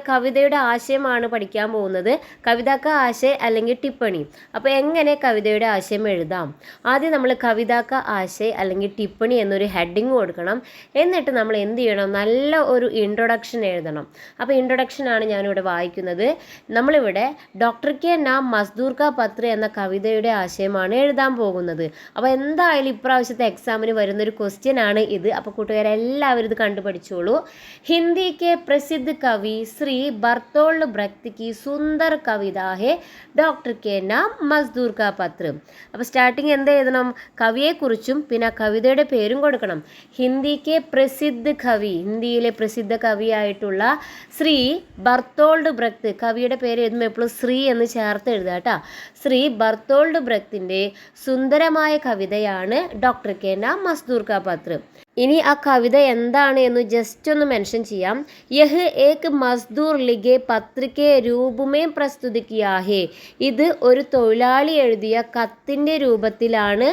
കവിതയുടെ ആശയമാണ് പഠിക്കാൻ പോകുന്നത്. കവിതാക്ക ആശയ അല്ലെങ്കിൽ ടിപ്പണി. അപ്പോൾ എങ്ങനെ കവിതയുടെ ആശയം എഴുതാം? ആദ്യം നമ്മൾ കവിതാക്ക ആശയ അല്ലെങ്കിൽ ടിപ്പണി എന്നൊരു ഹെഡിങ് കൊടുക്കണം. എന്നിട്ട് നമ്മൾ എന്ത് ചെയ്യണം? നല്ല ഒരു ഇൻട്രൊഡക്ഷൻ എഴുതണം. അപ്പോൾ ഇൻട്രൊഡക്ഷനാണ് ഞാനിവിടെ വായിക്കുന്നത്. നമ്മളിവിടെ ഡോക്ടർ കെ നാം മസ്ദൂർ കാ പത്ര എന്ന കവിതയുടെ ആശയമാണ് എഴുതാൻ പോകുന്നത്. അപ്പോൾ എന്തായാലും ഇപ്രാവശ്യത്തെ എക്സാമിന് വരുന്നൊരു ക്വസ്റ്റ്യൻ ആണ് ഇത്. അപ്പോൾ കൂട്ടുകാരെല്ലാവരും ഇത് കണ്ടുപഠിച്ചോളൂ. हिंदी के प्रसिद्ध कवि श्री बर्तोल्ड ब्रेख्त की सुंदर कविता है डॉक्टर के नाम मजदूर का पत्र. അപ്പോൾ സ്റ്റാർട്ടിങ് എന്ത് എഴുതണം? കവിയെക്കുറിച്ചും പിന്നെ കവിതയുടെ പേരും കൊടുക്കണം. ഹിന്ദിക്ക് പ്രസിദ്ധ കവി, ഹിന്ദിയിലെ പ്രസിദ്ധ കവിയായിട്ടുള്ള ശ്രീ ബർത്തോൾഡ് ബ്രെഖ്ത്, കവിയുടെ പേര് എഴുതുമ്പോൾ എപ്പോഴും ശ്രീ എന്ന് ചേർത്ത് എഴുതുക കേട്ടോ. ശ്രീ ബർത്തോൾഡ് ബ്രെഖ്തിൻ്റെ സുന്ദരമായ കവിതയാണ് ഡോക്ടർ കെ നാം മസ്ദൂർ കാ പത്ര. ഇനി ആ കവിത എന്താണ് എന്ന് ജസ്റ്റ് ഒന്ന് മെൻഷൻ ചെയ്യാം. യഹ് ഏക് മസ്ദൂർ ലിഖെ പത്ര കെ രൂപമേ പ്രസ്തുത കിയാ ഹേ. ഇത് ഒരു തൊഴിലാളി എഴുതിയ കത്തിൻ്റെ രൂപത്തിലാണ്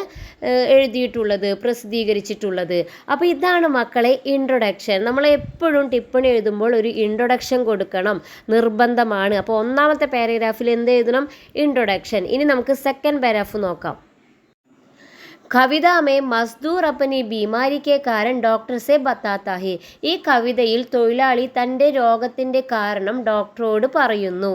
എഴുതിയിട്ടുള്ളത്, പ്രസിദ്ധീകരിച്ചിട്ടുള്ളത്. അപ്പോൾ ഇതാണ് മക്കളെ ഇൻട്രൊഡക്ഷൻ. നമ്മൾ എപ്പോഴും ടിപ്പണി എഴുതുമ്പോൾ ഒരു ഇൻട്രൊഡക്ഷൻ കൊടുക്കണം, നിർബന്ധമാണ്. അപ്പോൾ ഒന്നാമത്തെ പാരഗ്രാഫിൽ എന്ത് എഴുതണം? ഇൻട്രൊഡക്ഷൻ. ഇനി നമുക്ക് സെക്കൻഡ് പാരഗ്രാഫ് നോക്കാം. കവിത മേ മസ്ദൂർ അപ്പനി ബീമാരി കെ കാരണം ഡോക്ടർ സെ ബത്താത്ത ഹേ. ഈ കവിതയിൽ തൊഴിലാളി തൻ്റെ രോഗത്തിൻ്റെ കാരണം ഡോക്ടറോട് പറയുന്നു.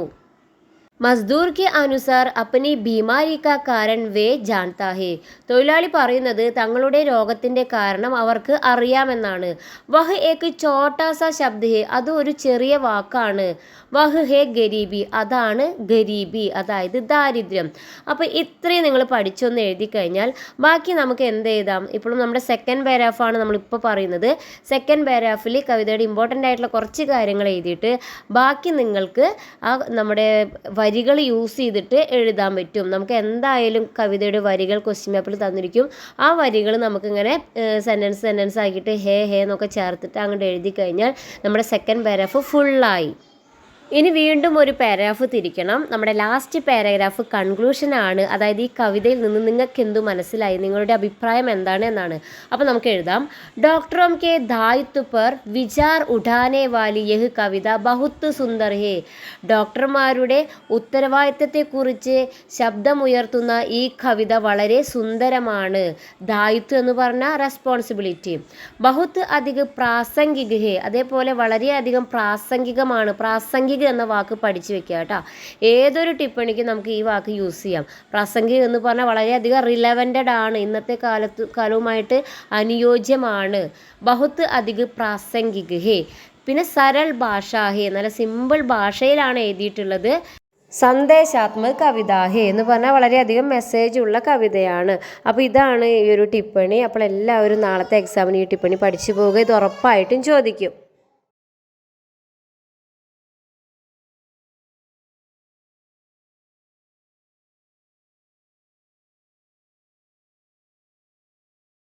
മസ്ദൂർ കെ അനുസാർ അപ്പനി ബീമാരി കാ കാരൺ വേ ജാൻതാ ഹേ. തൊഴിലാളി പറയുന്നത് തങ്ങളുടെ രോഗത്തിൻ്റെ കാരണം അവർക്ക് അറിയാമെന്നാണ്. വഹ് ഏക് ചോട്ടാ സാ ശബ്ദ ഹേ. അത് ഒരു ചെറിയ വാക്കാണ്. വഹ് ഹേ ഗരീബി. അതാണ് ഗരീബി, അതായത് ദാരിദ്ര്യം. അപ്പോൾ ഇത്രയും നിങ്ങൾ പഠിച്ചൊന്ന് എഴുതി കഴിഞ്ഞാൽ ബാക്കി നമുക്ക് എന്ത് എഴുതാം? ഇപ്പോഴും നമ്മുടെ സെക്കൻഡ് പാരാഗ്രാഫാണ് നമ്മളിപ്പോൾ പറയുന്നത്. സെക്കൻഡ് പാരാഗ്രാഫിൽ കവിതയുടെ ഇമ്പോർട്ടൻ്റ് ആയിട്ടുള്ള കുറച്ച് കാര്യങ്ങൾ എഴുതിയിട്ട് ബാക്കി നിങ്ങൾക്ക് ആ നമ്മുടെ വരികൾ യൂസ് ചെയ്തിട്ട് എഴുതാൻ പറ്റും. നമുക്ക് എന്തായാലും കവിതയുടെ വരികൾ ക്വസ്റ്റ്യൻ പേപ്പറിൽ തന്നിരിക്കും. ആ വരികൾ നമുക്കിങ്ങനെ സെൻറ്റൻസ് ആക്കിയിട്ട് ഹേ ഹേ എന്നൊക്കെ ചേർത്തിട്ട് അങ്ങോട്ട് എഴുതി കഴിഞ്ഞാൽ നമ്മുടെ സെക്കൻഡ് പാരാഗ്രാഫ് ഫുള്ളായി. ഇനി വീണ്ടും ഒരു പാരാഗ്രാഫ് തിരിക്കണം. നമ്മുടെ ലാസ്റ്റ് പാരാഗ്രാഫ് കൺക്ലൂഷനാണ്. അതായത് ഈ കവിതയിൽ നിന്ന് നിങ്ങൾക്ക് എന്തു മനസ്സിലായി, നിങ്ങളുടെ അഭിപ്രായം എന്താണ് എന്നാണ്. അപ്പോൾ നമുക്ക് എഴുതാം. ഡോക്ടറോം കെ ദായിത്വ പർ വിചാർ ഉഠാനെ വാലി യഹ് കവിത ബഹുത്ത് സുന്ദർ ഹേ. ഡോക്ടർമാരുടെ ഉത്തരവാദിത്തത്തെക്കുറിച്ച് ശബ്ദമുയർത്തുന്ന ഈ കവിത വളരെ സുന്ദരമാണ്. ദായിത്വം എന്ന് പറഞ്ഞാൽ റെസ്പോൺസിബിലിറ്റി. ബഹുത്ത് അധികം പ്രാസംഗിക് ഹേ. അതേപോലെ വളരെയധികം പ്രാസംഗികമാണ്. പ്രാസംഗിക എന്ന വാക്ക് പഠിച്ചു വെക്കുക കേട്ടോ. ഏതൊരു ടിപ്പണിക്ക് നമുക്ക് ഈ വാക്ക് യൂസ് ചെയ്യാം. പ്രാസംഗിക എന്ന് പറഞ്ഞാൽ വളരെയധികം റിലവൻറ്റഡ് ആണ്, ഇന്നത്തെ കാലവുമായിട്ട് അനുയോജ്യമാണ്. ബഹുത്ത് അധികം പ്രാസംഗിക് ഹേ. പിന്നെ സരൾ ഭാഷ ഹേ, നല്ല സിമ്പിൾ ഭാഷയിലാണ് എഴുതിയിട്ടുള്ളത്. സന്ദേശാത്മക കവിത ഹേ എന്ന് പറഞ്ഞാൽ വളരെയധികം മെസ്സേജ് ഉള്ള കവിതയാണ്. അപ്പോൾ ഇതാണ് ഈ ഒരു ടിപ്പണി. അപ്പോൾ എല്ലാവരും നാളത്തെ എക്സാമിന് ഈ ടിപ്പണി പഠിച്ചു പോവുക. ഇത് ഉറപ്പായിട്ടും ചോദിക്കും.